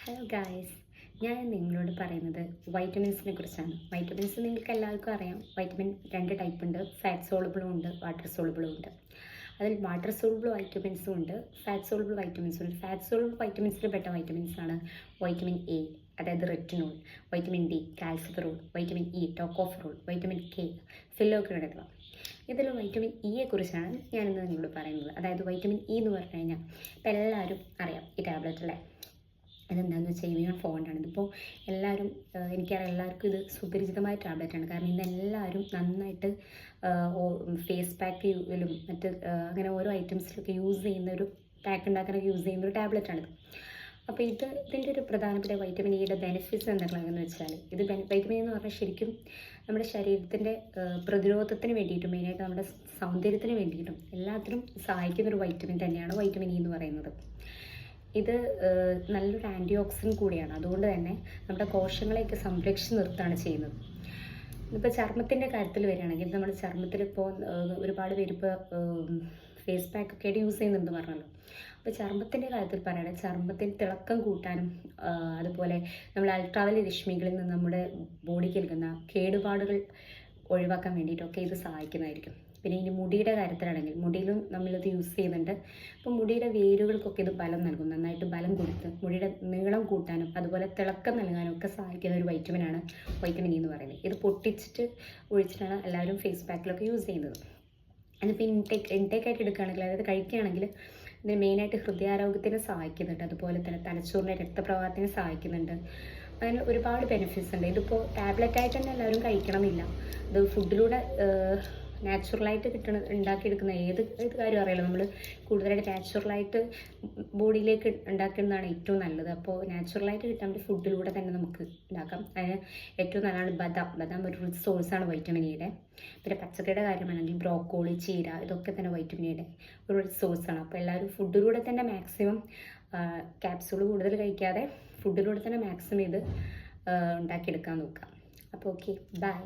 Hello guys, ഞാൻ നിങ്ങളോട് പറയുന്നത് വൈറ്റമിൻസിനെ കുറിച്ചാണ്. വൈറ്റമിൻസ് നിങ്ങൾക്ക് എല്ലാവർക്കും അറിയാം. വൈറ്റമിൻ രണ്ട് ടൈപ്പ് ഉണ്ട്. ഫാറ്റ് സോളുബിളും ഉണ്ട്, വാട്ടർ സോളുബിളും ഉണ്ട്. അതിൽ വാട്ടർ സോളുബിൾ വൈറ്റമിൻസും ഉണ്ട്, ഫാറ്റ് സോളുബിൾ വൈറ്റമിൻസും ഉണ്ട്. ഫാറ്റ് സോളുബിൾ വൈറ്റമിൻസിൽ പെട്ട വൈറ്റമിൻസാണ് വൈറ്റമിൻ എ, അതായത് retinol, vitamin D calciferol, vitamin E tocopherol, vitamin K phylloquinone എന്നിവ. ഇതിൽ വൈറ്റമിൻ ഇയെ കുറിച്ചാണ് ഞാനിന്ന് നിങ്ങളോട് പറയുന്നത്. അതായത് വൈറ്റമിൻ ഇ എന്ന് പറഞ്ഞു കഴിഞ്ഞാൽ ഇപ്പം എല്ലാവരും അറിയാം ഈ ടാബ്ലറ്റ് അല്ലേ. അതെന്താണെന്ന് വെച്ചാൽ ഇമ്മ്യൂൺ ഫോണ്ടാണ്. ഇതിപ്പോൾ എല്ലാവരും, എനിക്കറിയാം എല്ലാവർക്കും ഇത് സുപരിചിതമായ ടാബ്ലറ്റാണ്. കാരണം ഇന്ന് എല്ലാവരും നന്നായിട്ട് ഫേസ് പാക്കിലും മറ്റ് അങ്ങനെ ഓരോ ഐറ്റംസിലൊക്കെ യൂസ് ചെയ്യുന്ന ഒരു പാക്ക് ഉണ്ടാക്കാനൊക്കെ യൂസ് ചെയ്യുന്ന ഒരു ടാബ്ലറ്റാണിത്. അപ്പോൾ ഇതിൻ്റെ ഒരു പ്രധാനപ്പെട്ട വൈറ്റമിൻ ഇയുടെ ബെനിഫിറ്റ്സ് എന്തൊക്കെയാണെന്ന് വെച്ചാൽ, ഇത് വൈറ്റമിൻ എന്ന് പറഞ്ഞാൽ ശരിക്കും നമ്മുടെ ശരീരത്തിൻ്റെ പ്രതിരോധത്തിന് വേണ്ടിയിട്ടും മെയിനായിട്ട് നമ്മുടെ സൗന്ദര്യത്തിന് വേണ്ടിയിട്ടും എല്ലാത്തിനും സഹായിക്കുന്നൊരു വൈറ്റമിൻ തന്നെയാണ് വൈറ്റമിൻ ഇ എന്ന് പറയുന്നത്. ഇത് നല്ലൊരു ആൻറ്റി ഓക്സിഡൻറ്റ് കൂടിയാണ്. അതുകൊണ്ട് തന്നെ നമ്മുടെ കോശങ്ങളെയൊക്കെ സംരക്ഷിച്ച് നിർത്തുകയാണ് ചെയ്യുന്നത്. ഇപ്പോൾ ചർമ്മത്തിൻ്റെ കാര്യത്തിൽ വരികയാണെങ്കിൽ, നമ്മുടെ ചർമ്മത്തിലിപ്പോൾ ഒരുപാട് പേര് ഇപ്പോൾ ഫേസ് പാക്കൊക്കെ ആയിട്ട് യൂസ് ചെയ്യുന്നുണ്ട് പറഞ്ഞല്ലോ. അപ്പോൾ ചർമ്മത്തിൻ്റെ കാര്യത്തിൽ പറയുകയാണെങ്കിൽ ചർമ്മത്തിന് തിളക്കം കൂട്ടാനും അതുപോലെ നമ്മൾ അൾട്രാവയലറ്റ് രശ്മികളിൽ നിന്ന് നമ്മുടെ ബോഡിക്ക് നൽകുന്ന കേടുപാടുകൾ ഒഴിവാക്കാൻ വേണ്ടിയിട്ടൊക്കെ ഇത് സഹായിക്കുന്നതായിരിക്കും. പിന്നെ ഇനി മുടിയുടെ കാര്യത്തിലാണെങ്കിൽ മുടിയിലും നമ്മളിത് യൂസ് ചെയ്യുന്നുണ്ട്. അപ്പോൾ മുടിയുടെ വേരുകൾക്കൊക്കെ ഇത് ബലം നൽകും. നന്നായിട്ട് ബലം കൊടുത്ത് മുടിയുടെ നീളം കൂട്ടാനും അതുപോലെ തിളക്കം നൽകാനും ഒക്കെ സഹായിക്കുന്ന ഒരു വൈറ്റമിനാണ് വൈറ്റമിൻ ഇ എന്ന് പറയുന്നത്. ഇത് പൊട്ടിച്ചിട്ട് ഒഴിച്ചിട്ടാണ് എല്ലാവരും ഫേസ് പാക്കിലൊക്കെ യൂസ് ചെയ്യുന്നത്. അതിപ്പോൾ ഇൻടേക്കായിട്ട് എടുക്കുകയാണെങ്കിൽ, അതായത് കഴിക്കുകയാണെങ്കിൽ ഇതിന് മെയിനായിട്ട് ഹൃദയാരോഗ്യത്തിന് സഹായിക്കുന്നുണ്ട്. അതുപോലെ തന്നെ തലച്ചോറിൻ്റെ രക്തപ്രവാഹത്തിന് സഹായിക്കുന്നുണ്ട്. അങ്ങനെ ഒരുപാട് ബെനിഫിറ്റ്സ് ഉണ്ട്. ഇതിപ്പോൾ ടാബ്ലറ്റായിട്ട് തന്നെ എല്ലാവരും കഴിക്കണമെന്നില്ല. ഇത് ഫുഡിലൂടെ നാച്ചുറലായിട്ട് ഉണ്ടാക്കിയെടുക്കുന്ന ഏത് കാര്യം അറിയാലോ. നമ്മൾ കൂടുതലായിട്ട് നാച്ചുറലായിട്ട് ബോഡിയിലേക്ക് ഉണ്ടാക്കുന്നതാണ് ഏറ്റവും നല്ലത്. അപ്പോൾ നാച്ചുറലായിട്ട് കിട്ടാൻ വേണ്ടി ഫുഡിലൂടെ തന്നെ നമുക്ക് ഉണ്ടാക്കാം. അതിന് ഏറ്റവും നല്ലതാണ് ബദാം ഒരു റിച്ച് സോഴ്സാണ് വൈറ്റമിൻ ഇയുടെ. പിന്നെ പച്ചക്കറിയുടെ കാര്യമാണെങ്കിൽ ബ്രോക്കോളി, ചീര ഇതൊക്കെ തന്നെ വൈറ്റമിൻ ഇയുടെ ഒരു റിച്ച് സോഴ്സാണ്. അപ്പോൾ എല്ലാവരും ഫുഡിലൂടെ തന്നെ മാക്സിമം ക്യാപ്സൂൾ കൂടുതൽ കഴിക്കാതെ ഫുഡിലൂടെ തന്നെ മാക്സിമം ഇത് ഉണ്ടാക്കിയെടുക്കാൻ നോക്കാം. അപ്പോൾ ഓക്കെ, ബൈ.